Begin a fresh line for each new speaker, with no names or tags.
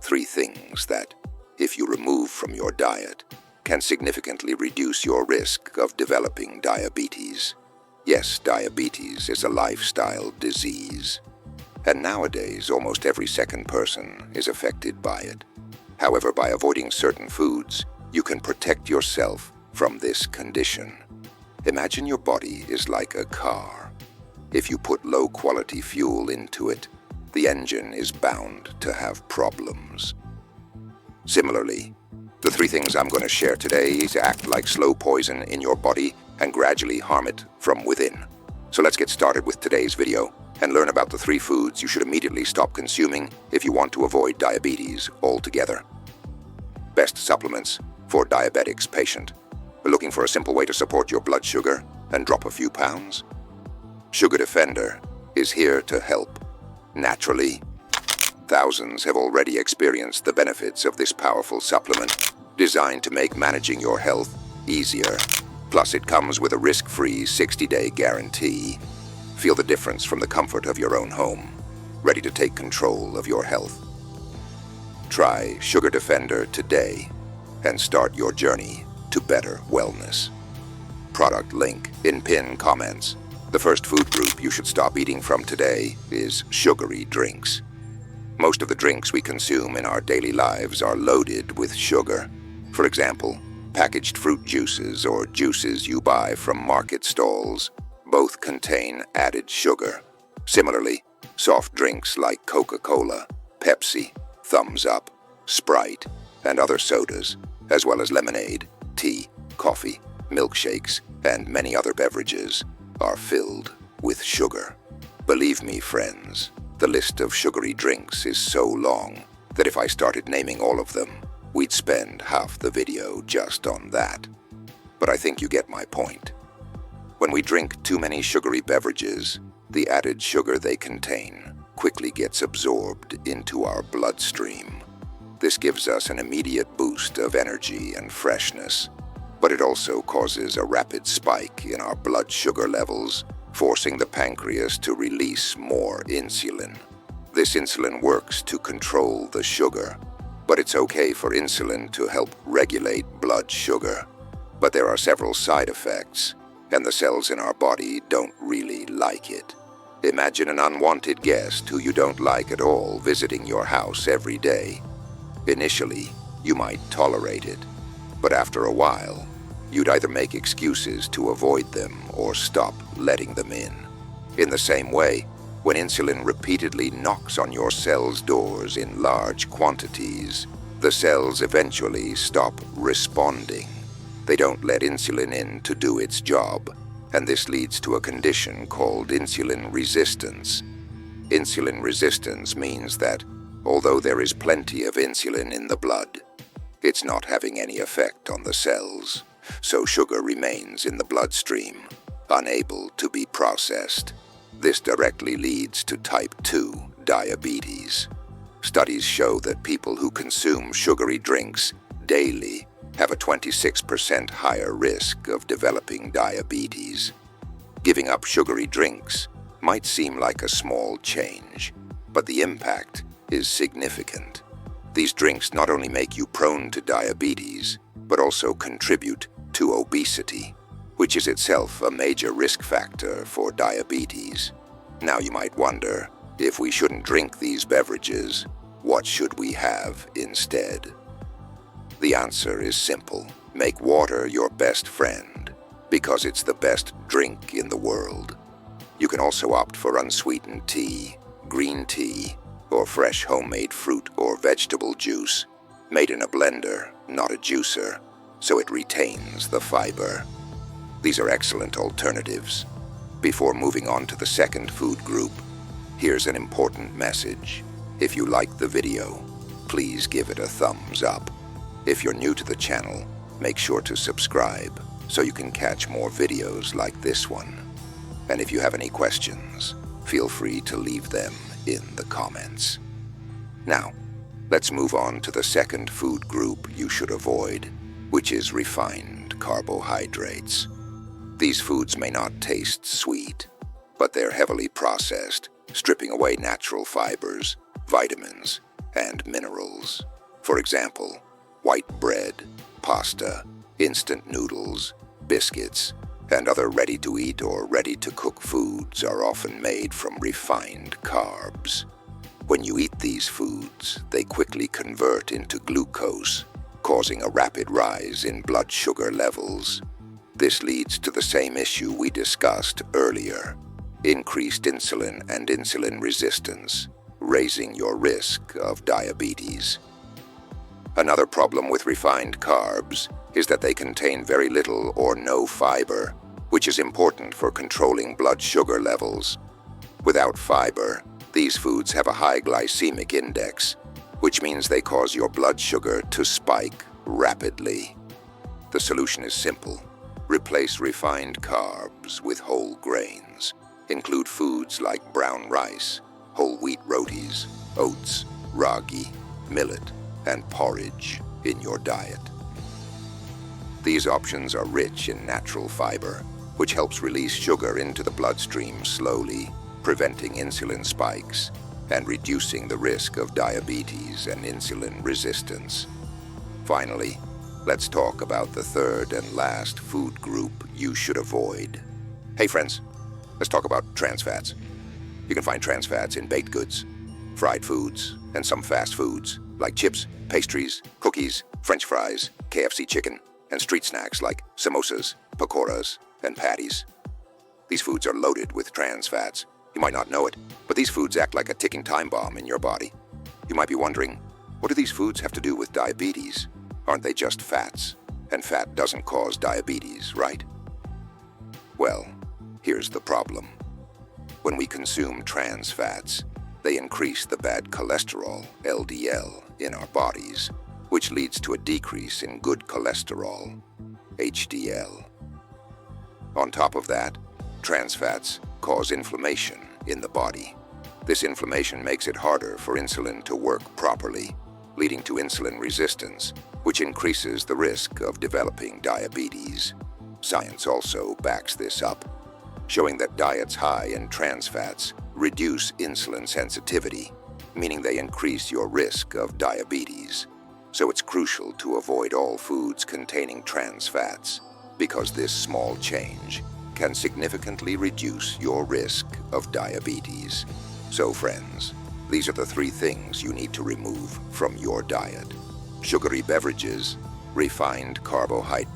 3 things that, if you remove from your diet, can significantly reduce your risk of developing diabetes. Yes, diabetes is a lifestyle disease, and nowadays almost every second person is affected by it. However, by avoiding certain foods, you can protect yourself from this condition. Imagine your body is like a car. If you put low-quality fuel into it, the engine is bound to have problems. Similarly, the 3 things I'm going to share today act like slow poison in your body and gradually harm it from within. So let's get started with today's video and learn about the 3 foods you should immediately stop consuming if you want to avoid diabetes altogether. Best supplements for diabetics patient. Looking for a simple way to support your blood sugar and drop a few pounds? Sugar Defender is here to help. Naturally, thousands have already experienced the benefits of this powerful supplement, designed to make managing your health easier. Plus, it comes with a risk-free 60-day guarantee. Feel the difference from the comfort of your own home, ready to take control of your health. Try Sugar Defender today and start your journey to better wellness. Product link in pinned comments. The first food group you should stop eating from today is sugary drinks. Most of the drinks we consume in our daily lives are loaded with sugar. For example, packaged fruit juices or juices you buy from market stalls both contain added sugar. Similarly, soft drinks like Coca-Cola, Pepsi, Thumbs Up, Sprite, and other sodas, as well as lemonade, tea, coffee, milkshakes, and many other beverages, are filled with sugar. Believe me, friends, the list of sugary drinks is so long that if I started naming all of them, we'd spend half the video just on that. But I think you get my point. When we drink too many sugary beverages, the added sugar they contain quickly gets absorbed into our bloodstream. This gives us an immediate boost of energy and freshness, but it also causes a rapid spike in our blood sugar levels, forcing the pancreas to release more insulin. This insulin works to control the sugar, but it's okay for insulin to help regulate blood sugar. But there are several side effects, and the cells in our body don't really like it. Imagine an unwanted guest who you don't like at all visiting your house every day. Initially, you might tolerate it, but after a while, you'd either make excuses to avoid them or stop letting them in. In the same way, when insulin repeatedly knocks on your cell's doors in large quantities, the cells eventually stop responding. They don't let insulin in to do its job, and this leads to a condition called insulin resistance. Insulin resistance means that, although there is plenty of insulin in the blood, it's not having any effect on the cells, so sugar remains in the bloodstream, unable to be processed. This directly leads to type 2 diabetes. Studies show that people who consume sugary drinks daily have a 26% higher risk of developing diabetes. Giving up sugary drinks might seem like a small change, but the impact is significant. These drinks not only make you prone to diabetes, but also contribute to obesity, which is itself a major risk factor for diabetes. Now you might wonder, if we shouldn't drink these beverages, what should we have instead? The answer is simple. Make water your best friend, because it's the best drink in the world. You can also opt for unsweetened tea, green tea, or fresh homemade fruit or vegetable juice, made in a blender, not a juicer, so it retains the fiber. These are excellent alternatives. Before moving on to the second food group, here's an important message. If you like the video, please give it a thumbs up. If you're new to the channel, make sure to subscribe so you can catch more videos like this one. And if you have any questions, feel free to leave them in the comments. Now, let's move on to the second food group you should avoid, which is refined carbohydrates. These foods may not taste sweet, but they're heavily processed, stripping away natural fibers, vitamins, and minerals. For example, white bread, pasta, instant noodles, biscuits, and other ready-to-eat or ready-to-cook foods are often made from refined carbs. When you eat these foods, they quickly convert into glucose, causing a rapid rise in blood sugar levels. This leads to the same issue we discussed earlier: increased insulin and insulin resistance, raising your risk of diabetes. Another problem with refined carbs is that they contain very little or no fiber, which is important for controlling blood sugar levels. Without fiber, these foods have a high glycemic index, which means they cause your blood sugar to spike rapidly. The solution is simple. Replace refined carbs with whole grains. Include foods like brown rice, whole wheat rotis, oats, ragi, millet, and porridge in your diet. These options are rich in natural fiber, which helps release sugar into the bloodstream slowly, preventing insulin spikes and reducing the risk of diabetes and insulin resistance. Finally, let's talk about the third and last food group you should avoid. Hey friends, let's talk about trans fats. You can find trans fats in baked goods, fried foods, and some fast foods like chips, pastries, cookies, French fries, KFC chicken, and street snacks like samosas, pakoras, and patties. These foods are loaded with trans fats. You might not know it, but these foods act like a ticking time bomb in your body. You might be wondering, what do these foods have to do with diabetes? Aren't they just fats? And fat doesn't cause diabetes, right? Well, here's the problem. When we consume trans fats, they increase the bad cholesterol, LDL, in our bodies, which leads to a decrease in good cholesterol, HDL. On top of that, trans fats cause inflammation in the body. This inflammation makes it harder for insulin to work properly, leading to insulin resistance, which increases the risk of developing diabetes. Science also backs this up, showing that diets high in trans fats reduce insulin sensitivity, meaning they increase your risk of diabetes. So it's crucial to avoid all foods containing trans fats, because this small change can significantly reduce your risk of diabetes. So friends, these are the 3 things you need to remove from your diet: sugary beverages, refined carbohydrates,